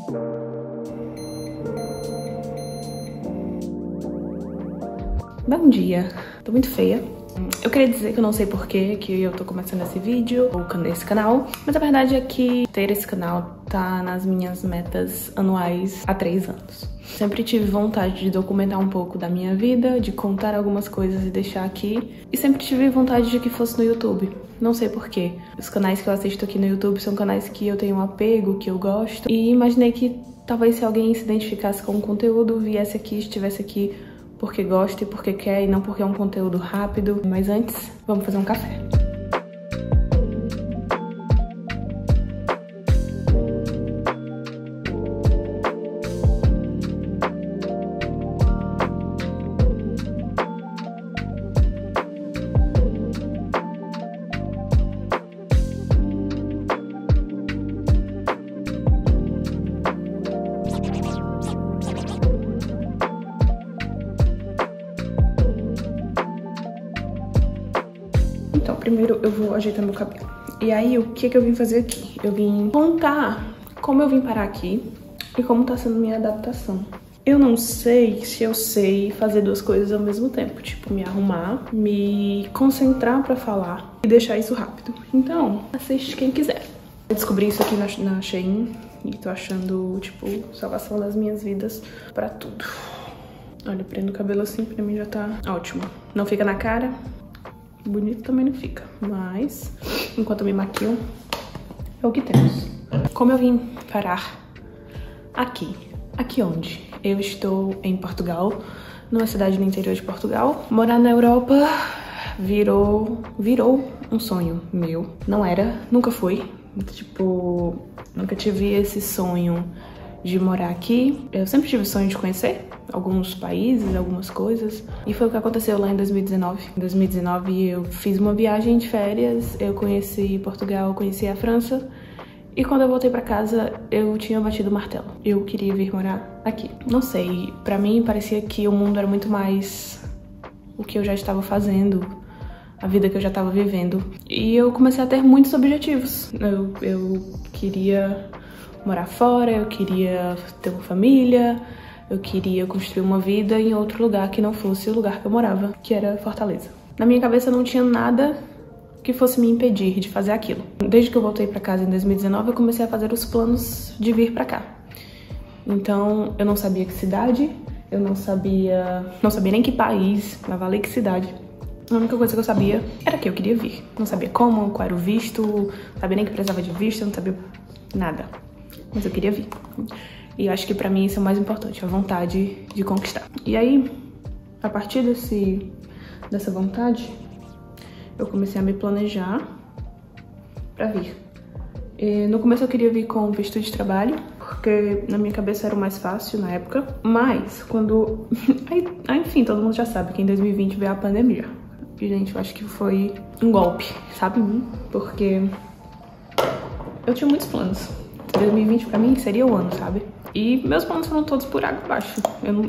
Bom dia, tô muito feia. Eu queria dizer que eu não sei por que eu tô começando esse vídeo, ou esse canal, mas a verdade é que ter esse canal tá nas minhas metas anuais há 3 anos. Sempre tive vontade de documentar um pouco da minha vida, de contar algumas coisas e deixar aqui, e sempre tive vontade de que fosse no YouTube. Não sei por quê. Os canais que eu assisto aqui no YouTube são canais que eu tenho um apego, que eu gosto, e imaginei que talvez se alguém se identificasse com o conteúdo, viesse aqui, estivesse aqui porque gosta e porque quer, e não porque é um conteúdo rápido. Mas antes, vamos fazer um café. Então, primeiro eu vou ajeitar meu cabelo. E aí, o que eu vim fazer aqui? Eu vim contar como eu vim parar aqui e como tá sendo minha adaptação. Eu não sei se eu sei fazer 2 coisas ao mesmo tempo. Tipo, me arrumar, me concentrar pra falar e deixar isso rápido. Então, assiste quem quiser. Eu descobri isso aqui na Shein e tô achando, tipo, salvação das minhas vidas pra tudo. Olha, eu prendo o cabelo assim, pra mim já tá ótimo. Não fica na cara. Bonito também não fica, mas enquanto eu me maquio, é o que temos. Como eu vim parar aqui? Aqui onde? Eu estou em Portugal, numa cidade no interior de Portugal. Morar na Europa virou um sonho meu. Não era, nunca foi. Tipo, nunca tive esse sonho de morar aqui. Eu sempre tive o sonho de conhecer alguns países, algumas coisas. E foi o que aconteceu lá em 2019. Em 2019 eu fiz uma viagem de férias, eu conheci Portugal, conheci a França. E quando eu voltei pra casa, eu tinha batido o martelo. Eu queria vir morar aqui. Não sei, pra mim parecia que o mundo era muito mais o que eu já estava fazendo, a vida que eu já estava vivendo. E eu comecei a ter muitos objetivos. Eu queria morar fora, eu queria ter uma família, eu queria construir uma vida em outro lugar que não fosse o lugar que eu morava, que era Fortaleza. Na minha cabeça não tinha nada que fosse me impedir de fazer aquilo. Desde que eu voltei pra casa em 2019, eu comecei a fazer os planos de vir pra cá. Então, eu não sabia que cidade, eu não sabia nem que país, mas valeu que cidade. A única coisa que eu sabia era que eu queria vir. Não sabia como, qual era o visto, não sabia nem que precisava de visto, eu não sabia nada. Mas eu queria vir. E eu acho que pra mim isso é o mais importante, a vontade de conquistar. E aí, a partir dessa vontade, eu comecei a me planejar pra vir. E no começo eu queria vir com visto de trabalho, porque na minha cabeça era o mais fácil na época. Mas quando... enfim, todo mundo já sabe que em 2020 veio a pandemia. E, gente, eu acho que foi um golpe, sabe? Porque eu tinha muitos planos. 2020 pra mim seria o ano, sabe? E meus planos foram todos por água abaixo.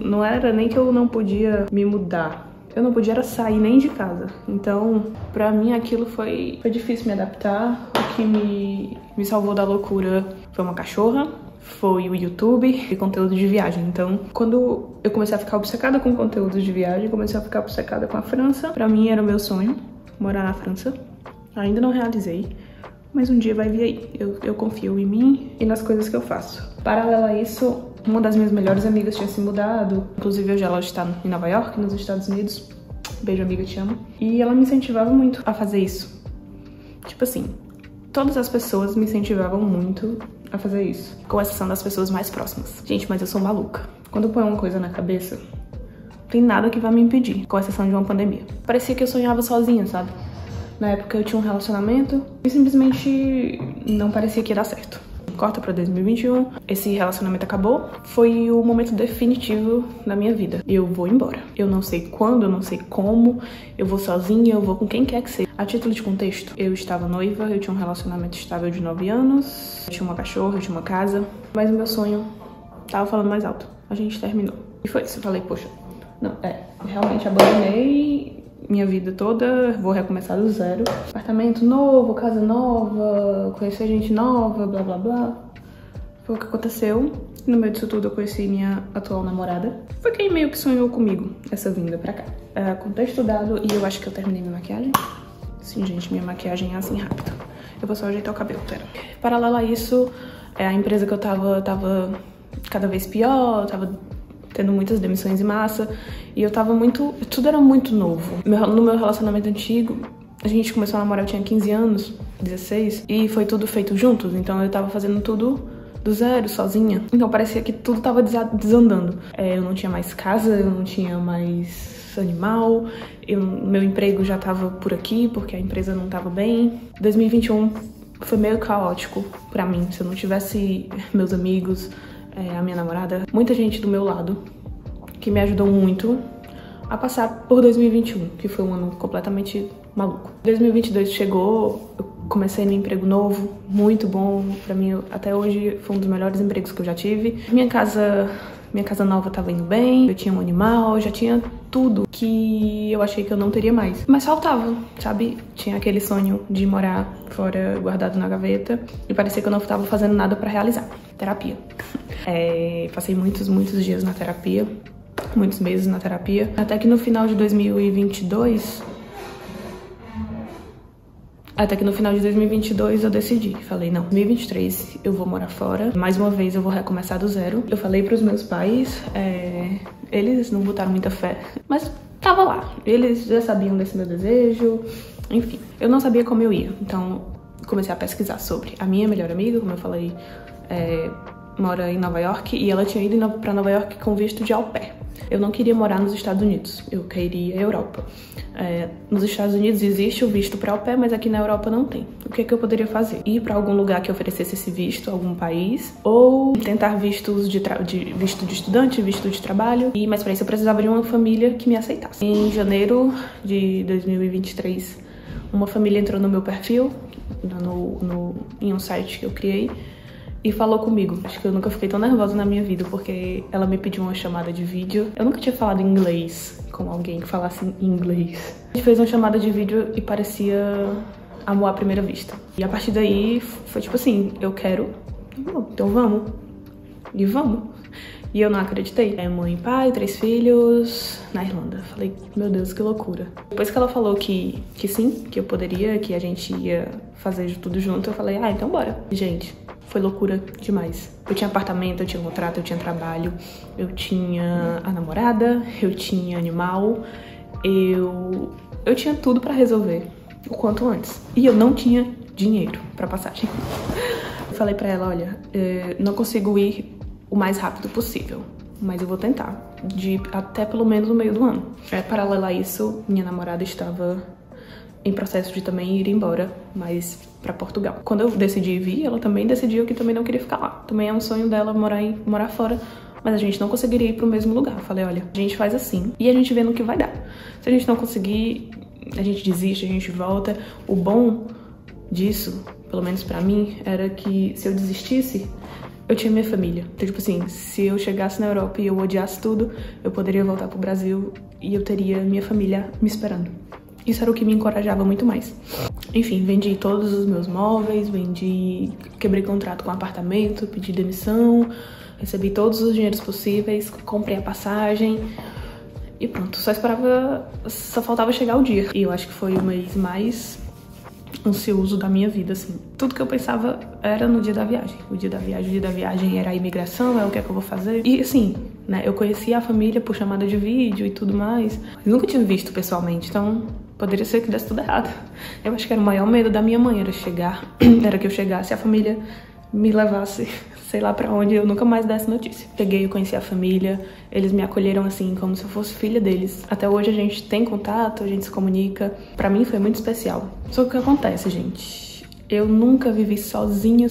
Não era nem que eu não podia me mudar. Eu não podia sair nem de casa. Então, pra mim aquilo foi difícil me adaptar. O que me salvou da loucura foi uma cachorra, foi o YouTube e conteúdo de viagem. Então, quando eu comecei a ficar obcecada com conteúdo de viagem, comecei a ficar obcecada com a França. Pra mim era o meu sonho, morar na França. Ainda não realizei. Mas um dia vai vir aí. Eu confio em mim e nas coisas que eu faço. Paralelo a isso, uma das minhas melhores amigas tinha se mudado. Inclusive, hoje ela está em Nova York, nos Estados Unidos. Beijo, amiga, te amo. E ela me incentivava muito a fazer isso. Tipo assim, todas as pessoas me incentivavam muito a fazer isso. Com exceção das pessoas mais próximas. Gente, mas eu sou maluca. Quando eu ponho uma coisa na cabeça, não tem nada que vai me impedir. Com exceção de uma pandemia. Parecia que eu sonhava sozinha, sabe? Na época eu tinha um relacionamento e simplesmente não parecia que ia dar certo. Corta pra 2021, esse relacionamento acabou, foi o momento definitivo da minha vida. Eu vou embora. Eu não sei quando, eu não sei como, eu vou sozinha, eu vou com quem quer que seja. A título de contexto, eu estava noiva, eu tinha um relacionamento estável de 9 anos, eu tinha uma cachorra, eu tinha uma casa, mas o meu sonho tava falando mais alto. A gente terminou. E foi isso, eu falei, poxa, não, realmente abandonei minha vida toda, vou recomeçar do zero. Apartamento novo, casa nova, conhecer gente nova, blá blá blá. Foi o que aconteceu. No meio disso tudo eu conheci minha atual namorada. Foi quem meio que sonhou comigo essa vinda pra cá. Contexto dado, e eu acho que eu terminei minha maquiagem. Sim, gente, minha maquiagem é assim rápido. Eu vou só ajeitar o cabelo, pera. Paralelo a isso, a empresa que eu tava cada vez pior, tava tendo muitas demissões em massa. E eu tava muito... Tudo era muito novo. No meu relacionamento antigo, a gente começou a namorar, eu tinha 15 anos, 16. E foi tudo feito juntos, então eu tava fazendo tudo do zero, sozinha. Então parecia que tudo tava desandando. Eu não tinha mais casa, eu não tinha mais animal, meu emprego já tava por aqui, porque a empresa não tava bem. 2021 foi meio caótico pra mim. Se eu não tivesse meus amigos, a minha namorada, muita gente do meu lado, que me ajudou muito a passar por 2021, que foi um ano completamente maluco. 2022 chegou, eu comecei no emprego novo, muito bom pra mim, até hoje foi um dos melhores empregos que eu já tive. Minha casa nova tava indo bem, eu tinha um animal, já tinha tudo que eu achei que eu não teria mais. Mas faltava, sabe? Tinha aquele sonho de morar fora, guardado na gaveta, e parecia que eu não tava fazendo nada pra realizar. Terapia. Passei muitos dias na terapia, muitos meses na terapia, até que no final de 2022... eu decidi, falei, não, 2023 eu vou morar fora, mais uma vez eu vou recomeçar do zero. Eu falei pros meus pais, eles não botaram muita fé, mas tava lá, eles já sabiam desse meu desejo, enfim. Eu não sabia como eu ia, então comecei a pesquisar sobre. A minha melhor amiga, como eu falei, mora em Nova York, e ela tinha ido pra Nova York com visto de au pair. Eu não queria morar nos Estados Unidos, eu queria a Europa. Nos Estados Unidos existe o visto para au pair, mas aqui na Europa não tem. O que eu poderia fazer? Ir para algum lugar que oferecesse esse visto, algum país, ou tentar visto de estudante, visto de trabalho. Mas para isso eu precisava de uma família que me aceitasse. Em janeiro de 2023, uma família entrou no meu perfil, em um site que eu criei, e falou comigo. Acho que eu nunca fiquei tão nervosa na minha vida, porque ela me pediu uma chamada de vídeo. Eu nunca tinha falado inglês com alguém que falasse inglês. A gente fez uma chamada de vídeo e parecia amor à primeira vista. E a partir daí foi tipo assim, eu quero, então vamos. E vamos. E eu não acreditei. Mãe, pai, 3 filhos na Irlanda. Falei, meu Deus, que loucura. Depois que ela falou que sim, que eu poderia, que a gente ia fazer tudo junto, eu falei, então bora. Gente, foi loucura demais. Eu tinha apartamento, eu tinha contrato, eu tinha trabalho, eu tinha a namorada, eu tinha animal, eu tinha tudo pra resolver o quanto antes. E eu não tinha dinheiro pra passagem. Eu falei pra ela, olha, não consigo ir o mais rápido possível, mas eu vou tentar, até pelo menos no meio do ano. Paralelo a isso, minha namorada estava em processo de também ir embora, mas pra Portugal. Quando eu decidi vir, ela também decidiu que também não queria ficar lá. Também é um sonho dela morar fora, mas a gente não conseguiria ir pro mesmo lugar. Eu falei, olha, a gente faz assim e a gente vê no que vai dar. Se a gente não conseguir, a gente desiste, a gente volta. O bom disso, pelo menos pra mim, era que se eu desistisse, eu tinha minha família. Então, tipo assim, se eu chegasse na Europa e eu odiasse tudo, eu poderia voltar pro Brasil e eu teria minha família me esperando. Isso era o que me encorajava muito mais. Enfim, vendi todos os meus móveis, quebrei contrato com apartamento, pedi demissão, recebi todos os dinheiros possíveis, comprei a passagem e pronto. Só faltava chegar o dia. E eu acho que foi o mês mais ansioso da minha vida, assim. Tudo que eu pensava era no dia da viagem. O dia da viagem era a imigração, o que é que eu vou fazer. E assim, né, eu conhecia a família por chamada de vídeo e tudo mais, mas nunca tinha visto pessoalmente, então poderia ser que desse tudo errado. Eu acho que era o maior medo da minha mãe, era que eu chegasse e a família me levasse, sei lá pra onde, eu nunca mais desse notícia. Cheguei, eu conheci a família, eles me acolheram assim, como se eu fosse filha deles. Até hoje a gente tem contato, a gente se comunica. Pra mim foi muito especial. Só que o que acontece, gente? Eu nunca vivi sozinha,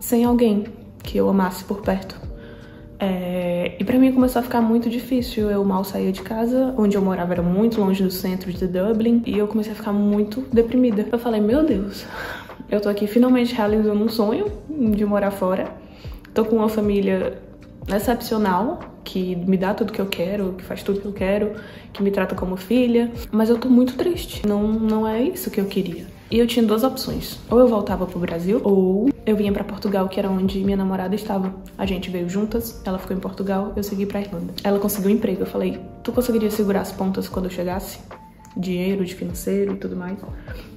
sem alguém que eu amasse por perto. E pra mim começou a ficar muito difícil. Eu mal saía de casa, onde eu morava era muito longe do centro de Dublin, e eu comecei a ficar muito deprimida. Eu falei, meu Deus, eu tô aqui finalmente realizando um sonho de morar fora. Tô com uma família excepcional, que me dá tudo que eu quero, que faz tudo que eu quero, que me trata como filha, mas eu tô muito triste. Não é isso que eu queria. E eu tinha 2 opções. Ou eu voltava pro Brasil, ou eu vinha pra Portugal, que era onde minha namorada estava. A gente veio juntas, ela ficou em Portugal, eu segui pra Irlanda. Ela conseguiu um emprego, eu falei, tu conseguiria segurar as pontas quando eu chegasse? Dinheiro, de financeiro e tudo mais.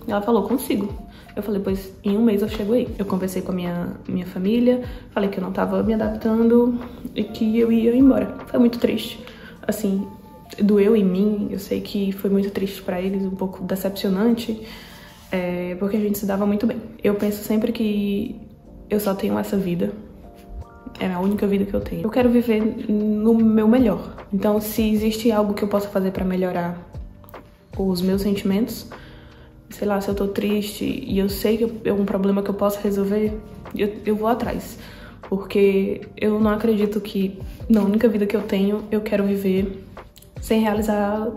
Ela falou, consigo. Eu falei, pois em um mês eu chego aí. Eu conversei com a minha família, falei que eu não tava me adaptando e que eu ia embora. Foi muito triste. Assim, doeu em mim, eu sei que foi muito triste pra eles, um pouco decepcionante, porque a gente se dava muito bem. Eu penso sempre que eu só tenho essa vida, é a única vida que eu tenho. Eu quero viver no meu melhor. Então, se existe algo que eu possa fazer pra melhorar os meus sentimentos, sei lá, se eu tô triste e eu sei que é um problema que eu posso resolver, eu vou atrás. Porque eu não acredito que na única vida que eu tenho, eu quero viver sem realizar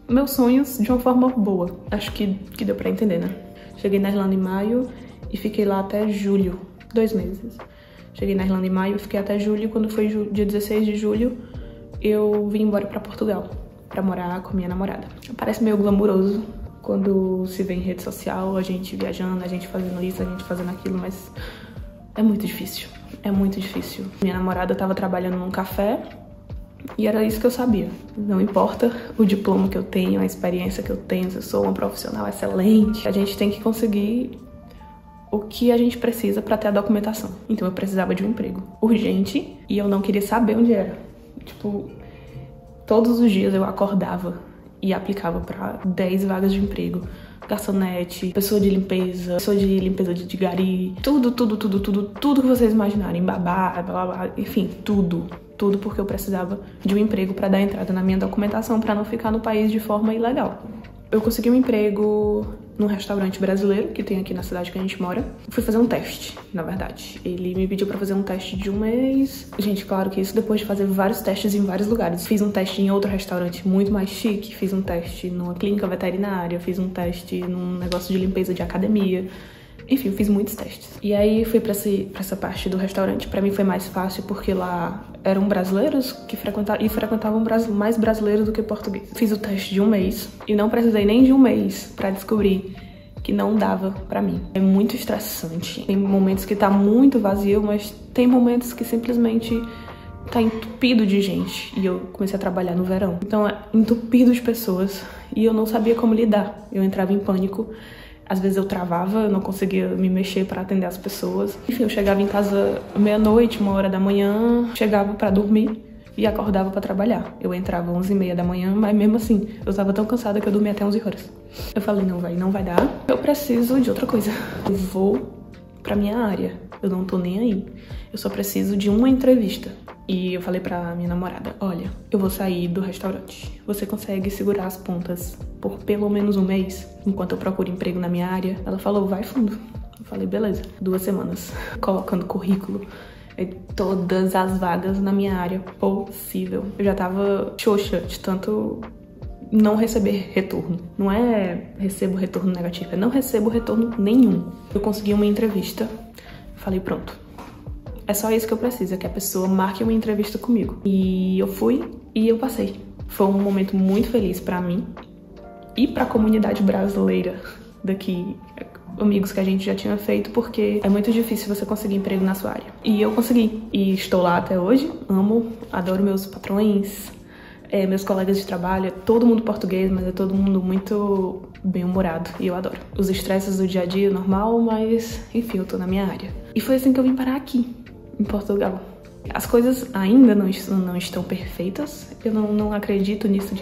meus sonhos de uma forma boa. Acho que deu pra entender, né? Cheguei na Irlanda em maio e fiquei lá até julho, 2 meses. Cheguei na Irlanda em maio, fiquei até julho. Quando foi dia 16 de julho, eu vim embora pra Portugal, pra morar com minha namorada. Parece meio glamuroso quando se vê em rede social, a gente viajando, a gente fazendo isso, a gente fazendo aquilo, mas é muito difícil. É muito difícil. Minha namorada tava trabalhando num café e era isso que eu sabia. Não importa o diploma que eu tenho, a experiência que eu tenho, se eu sou uma profissional excelente, a gente tem que conseguir o que a gente precisa pra ter a documentação. Então eu precisava de um emprego urgente e eu não queria saber onde era. Tipo, todos os dias eu acordava e aplicava pra 10 vagas de emprego. Garçonete, pessoa de limpeza de gari, tudo que vocês imaginarem, babá, blá, blá, enfim, tudo porque eu precisava de um emprego pra dar entrada na minha documentação pra não ficar no país de forma ilegal. Eu consegui um emprego num restaurante brasileiro que tem aqui na cidade que a gente mora. Fui fazer um teste, na verdade. Ele me pediu pra fazer um teste de um mês. Gente, claro que isso depois de fazer vários testes em vários lugares. Fiz um teste em outro restaurante muito mais chique, fiz um teste numa clínica veterinária, fiz um teste num negócio de limpeza de academia. Enfim, eu fiz muitos testes. E aí fui pra essa parte do restaurante. Pra mim foi mais fácil porque lá eram brasileiros que frequentavam mais brasileiros do que portugueses. Fiz o teste de um mês e não precisei nem de um mês pra descobrir que não dava pra mim. É muito estressante. Tem momentos que tá muito vazio, mas tem momentos que simplesmente tá entupido de gente. E eu comecei a trabalhar no verão. Então é entupido de pessoas e eu não sabia como lidar. Eu entrava em pânico. Às vezes eu travava, eu não conseguia me mexer pra atender as pessoas. Enfim, eu chegava em casa meia-noite, 1h da manhã, chegava pra dormir e acordava pra trabalhar. Eu entrava 11h30 da manhã, mas mesmo assim, eu tava tão cansada que eu dormia até 11 horas. Eu falei, não vai dar. Eu preciso de outra coisa. Eu vou pra minha área. Eu não tô nem aí. Eu só preciso de uma entrevista. E eu falei pra minha namorada, olha, eu vou sair do restaurante. Você consegue segurar as pontas por pelo menos um mês, enquanto eu procuro emprego na minha área? Ela falou, vai fundo. Eu falei, beleza. 2 semanas, colocando currículo em todas as vagas na minha área possível. Eu já tava xoxa de tanto não receber retorno. Não é recebo retorno negativo, é não recebo retorno nenhum. Eu consegui uma entrevista, falei, pronto. É só isso que eu preciso, é que a pessoa marque uma entrevista comigo. E eu fui e eu passei. Foi um momento muito feliz pra mim e pra comunidade brasileira daqui, amigos que a gente já tinha feito, porque é muito difícil você conseguir emprego na sua área. E eu consegui. E estou lá até hoje, amo, adoro meus patrões, meus colegas de trabalho, é todo mundo português, mas é todo mundo muito bem-humorado e eu adoro. Os estresses do dia a dia, normal, mas enfim, eu tô na minha área. E foi assim que eu vim parar aqui, em Portugal. As coisas ainda não estão perfeitas, eu não acredito nisso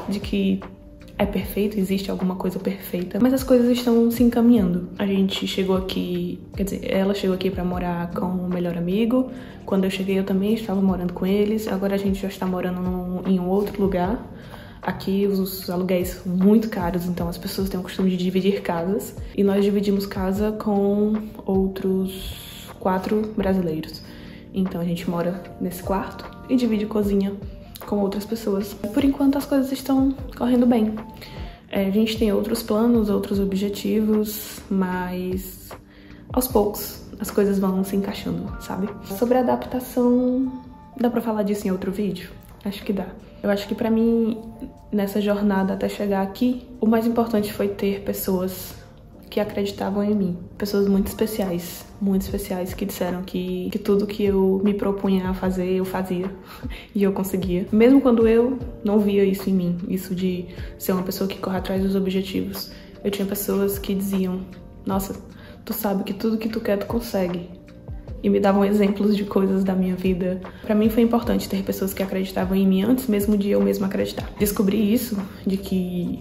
de que é perfeito, existe alguma coisa perfeita, mas as coisas estão se encaminhando. A gente chegou aqui, quer dizer, ela chegou aqui pra morar com o melhor amigo. Quando eu cheguei eu também estava morando com eles, agora a gente já está morando em um outro lugar. Aqui os aluguéis são muito caros, então as pessoas têm o costume de dividir casas. E nós dividimos casa com outros 4 brasileiros. Então a gente mora nesse quarto e divide cozinha com outras pessoas. Por enquanto as coisas estão correndo bem. A gente tem outros planos, outros objetivos, mas aos poucos as coisas vão se encaixando, sabe? Sobre a adaptação, dá pra falar disso em outro vídeo? Acho que dá. Eu acho que pra mim, nessa jornada até chegar aqui, o mais importante foi ter pessoas que acreditavam em mim. Pessoas muito especiais que disseram que tudo que eu me propunha a fazer, eu fazia e eu conseguia. Mesmo quando eu não via isso em mim, isso de ser uma pessoa que corre atrás dos objetivos. Eu tinha pessoas que diziam, nossa, tu sabe que tudo que tu quer tu consegue. E me davam exemplos de coisas da minha vida. Pra mim foi importante ter pessoas que acreditavam em mim antes mesmo de eu mesma acreditar. Descobrir isso, de que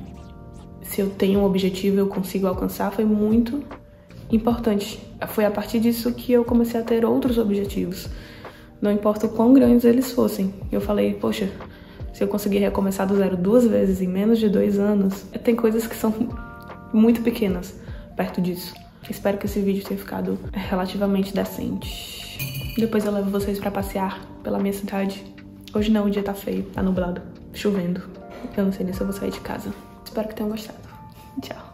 se eu tenho um objetivo eu consigo alcançar, foi muito importante. Foi a partir disso que eu comecei a ter outros objetivos. Não importa o quão grandes eles fossem. Eu falei, poxa, se eu conseguir recomeçar do zero 2 vezes em menos de 2 anos, tem coisas que são muito pequenas perto disso. Espero que esse vídeo tenha ficado relativamente decente. Depois eu levo vocês pra passear pela minha cidade. Hoje não, o dia tá feio, tá nublado, chovendo. Eu não sei nem se eu vou sair de casa. Espero que tenham gostado. Tchau.